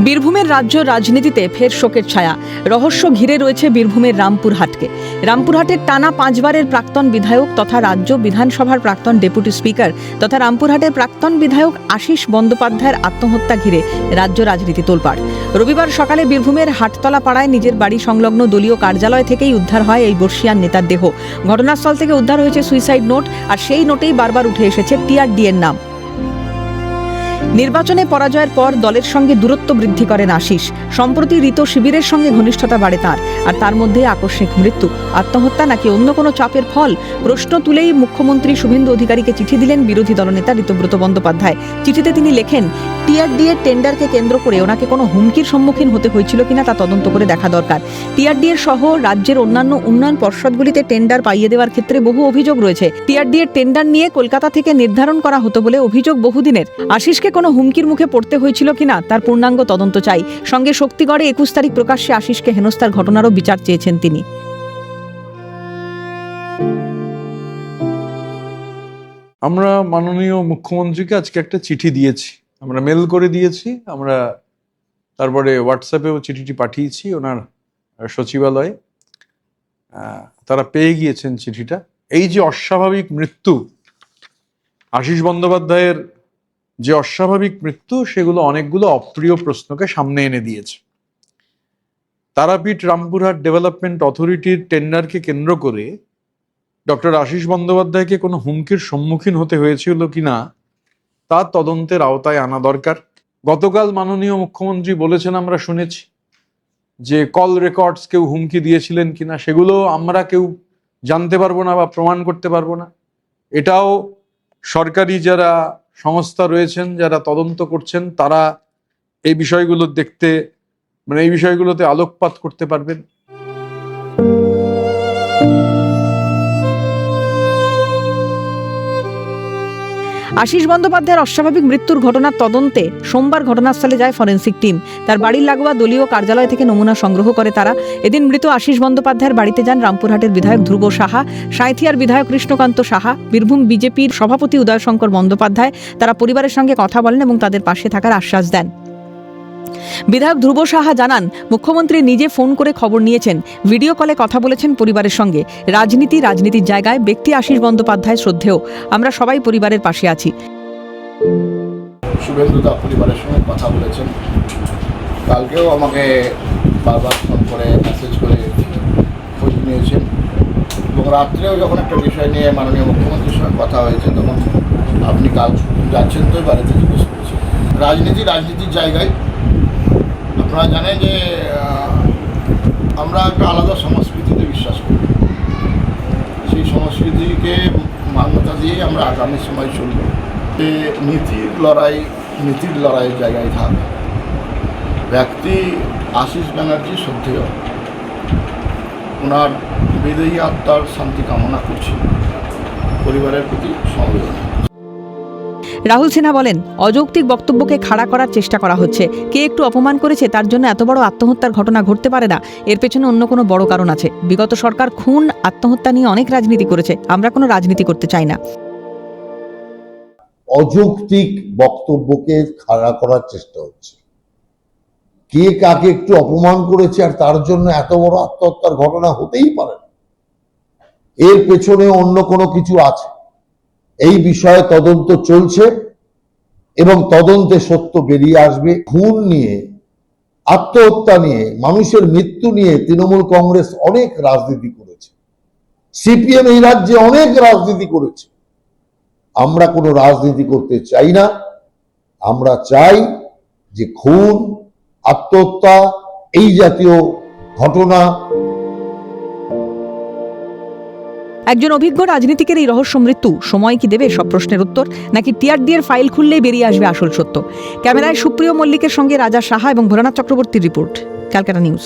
বীরভূমের রাজ্য রাজনীতিতে ফের শোকের ছায়া। রহস্য ঘিরে রয়েছে বীরভূমের রামপুরহাটকে। রামপুরহাটের টানা 5 বারের প্রাক্তন বিধায়ক তথা রাজ্য বিধানসভার প্রাক্তন ডেপুটি স্পিকার তথা রামপুরহাটের প্রাক্তন বিধায়ক আশিস বন্দ্যোপাধ্যায়ের আত্মহত্যা ঘিরে রাজ্য রাজনীতি তোলপাড়। রবিবার সকালে বীরভূমের হাটতলা পাড়ায় নিজের বাড়ি সংলগ্ন দলীয় কার্যালয় থেকেই উদ্ধার হয় এই বর্ষিয়ান নেতার দেহ। ঘটনাস্থল থেকে উদ্ধার হয়েছে সুইসাইড নোট, আর সেই নোটেই বারবার উঠে এসেছে টিআরডি এর নাম। নির্বাচনে পরাজয়ের পর দলের সঙ্গে দূরত্ব বৃদ্ধি করেন আশিস। সম্প্রতি ঋত শিবিরের সঙ্গে ঘনিষ্ঠতা বাড়ে তার, আর তার মধ্যে আকস্মিক মৃত্যু। আত্মহত্যা নাকি অন্য কোনো চাপের ফল? প্রশ্ন তুলেই মুখ্যমন্ত্রী শুভেন্দু অধিকারীকে চিঠি দিলেন বিরোধী দলনেতা ঋতব্রত বন্দ্যোপাধ্যায়। চিঠিতে তিনি লেখেন, টিআরডি এর টেন্ডারকে কেন্দ্র করে ওনাকে কোনো হুমকির সম্মুখীন হতে হয়েছিল কিনা তা তদন্ত করে দেখা দরকার। টিআরডি এর সহ রাজ্যের অন্যান্য উন্নয়ন পর্ষদগুলিতে টেন্ডার পাইয়ে দেওয়ার ক্ষেত্রে বহু অভিযোগ রয়েছে। টিআরডি এর টেন্ডার নিয়ে কলকাতা থেকে নির্ধারণ করা হতো বলে অভিযোগ বহুদিনের। আশিসকে কোনো হুমকির মুখে পড়তে হয়েছিল কিনা তার পূর্ণাঙ্গ তদন্ত চাই। সঙ্গে শক্তিগড়ে 21 তারিখ প্রকাশ্যে আশিসকে হেনস্থার ঘটনারও বিচার চেয়েছেন তিনি। আমরা মাননীয় মুখ্যমন্ত্রীকে আজকে একটা চিঠি দিয়েছি, আমরা মেল করে দিয়েছি, আমরা তারপরে হোয়াটসঅ্যাপেও চিঠিটি পাঠিয়েছি ওনার সচিবালয়ে। তারা পেয়ে গিয়েছেন চিঠিটা। এই যে অস্বাভাবিক মৃত্যু, আশিস বন্দ্যোপাধ্যায়ের যে অস্বাভাবিক মৃত্যু, সেগুলো অনেকগুলো অপ্রিয় প্রশ্নকে সামনে এনে দিয়েছে। তারাপীঠ রামপুরহাট ডেভেলপমেন্ট অথরিটির টেন্ডারকে কেন্দ্র করে ডক্টর আশিস বন্দ্যোপাধ্যায়কে কোনো হুমকির সম্মুখীন হতে হয়েছিল কিনা তা তদন্তের আওতায় আনা দরকার। গতকাল মাননীয় মুখ্যমন্ত্রী বলেছেন, আমরা শুনেছি যে কল রেকর্ডস কেউ হুমকি দিয়েছিলেন কিনা সেগুলো আমরা কেউ জানতে পারবো না বা প্রমাণ করতে পারবো না। এটাও সরকারি যারা সংস্থা রয়েছেন, যারা তদন্ত করছেন, তারা এই বিষয়গুলো দেখতে এই বিষয়গুলোতে আলোকপাত করতে পারবেন। আশিস বন্দ্যোপাধ্যায়ের অস্বাভাবিক মৃত্যুর ঘটনার তদন্তে সোমবার ঘটনাস্থলে যায় ফরেন্সিক টিম। তার বাড়ির লাগোয়া দলীয় কার্যালয় থেকে নমুনা সংগ্রহ করে তারা। এদিন মৃত আশিস বন্দ্যোপাধ্যায়ের বাড়িতে যান রামপুরহাটের বিধায়ক ধ্রুব সাহা, সাঁইথিয়ার বিধায়ক কৃষ্ণকান্ত সাহা, বীরভূম বিজেপির সভাপতি উদয়শঙ্কর বন্দ্যোপাধ্যায়। তারা পরিবারের সঙ্গে কথা বলেন এবং তাদের পাশে থাকার আশ্বাস দেন। বিধায়ক ধ্রুব সাহা জানান, মুখ্যমন্ত্রী নিজে ফোন করে খবর নিয়েছেন, ভিডিও কলে কথা বলেছেন পরিবারের সঙ্গে। রাজনীতির জায়গায় ব্যক্তি আশিস বন্দ্যোপাধ্যায় শ্রদ্ধেয়। আমরা সবাই পরিবারের পাশে আছি। শুভেন্দু দা পরিবারের সঙ্গে কথা বলেছেন, কালকেও আমাকে বারবার ফোন করে মেসেজ করে খোঁজ নিয়েছেন, এবং রাত্রেও যখন একটা বিষয় নিয়ে মাননীয় মুখ্যমন্ত্রীর সঙ্গে কথা হয়েছে তখন আপনি কাল যাচ্ছেন তো বাড়িতে জিজ্ঞেস করেছেন। রাজনীতির জায়গায় আপনারা জানেন যে আমরা একটা আলাদা সংস্কৃতিতে বিশ্বাস করি। সেই সংস্কৃতিকে মান্যতা দিয়ে আমরা আগামী সময় চলব। নীতির লড়াইয়ের জায়গায় থাক। ব্যক্তি আশিস ব্যানার্জি শ্রদ্ধেয়, ওনার বিদেহী আত্মার শান্তি কামনা করছি, পরিবারের প্রতি সমবেদনা। রাহুল সিনহা বলেন, অযৌক্তিক বক্তব্যকে খাড়া করার চেষ্টা করা হচ্ছে। কে একটু অপমান করেছে তার জন্য এত বড় আত্মহত্যার ঘটনা ঘটতে পারে না। এর পেছনে অন্য কোনো বড় কারণ আছে। বিগত সরকার খুন আত্মহত্যা নিয়ে অনেক রাজনীতি করেছে, আমরা কোনো রাজনীতি করতে চাই না। অযৌক্তিক বক্তব্যকে খাড়া করার চেষ্টা হচ্ছে। কে কাকে একটু অপমান করেছে আর তার জন্য এত বড় আত্মহত্যার ঘটনা হতেই পারে না। এর পেছনে অন্য কোনো কিছু আছে। এই বিষয়ে তদন্ত চলছে এবং তদন্তে সত্য বেরিয়ে আসবে। খুন নিয়ে, আত্মহত্যা নিয়ে, মানুষের মৃত্যু নিয়ে তৃণমূল কংগ্রেস অনেক রাজনীতি করেছে, সিপিএম এই রাজ্যে অনেক রাজনীতি করেছে। আমরা কোনো রাজনীতি করতে চাই না। আমরা চাই যে খুন, আত্মহত্যা, এই জাতীয় ঘটনা। একজন অভিজ্ঞ রাজনীতিকের এই রহস্য মৃত্যু সময় কি দেবে সব প্রশ্নের উত্তর, নাকি টিআরডি এর ফাইল খুললেই বেরিয়ে আসবে আসল সত্য? ক্যামেরায় সুপ্রিয় মল্লিকের সঙ্গে রাজা সাহা এবং ভোলানাথ চক্রবর্তীর রিপোর্ট, ক্যালকাটা নিউজ।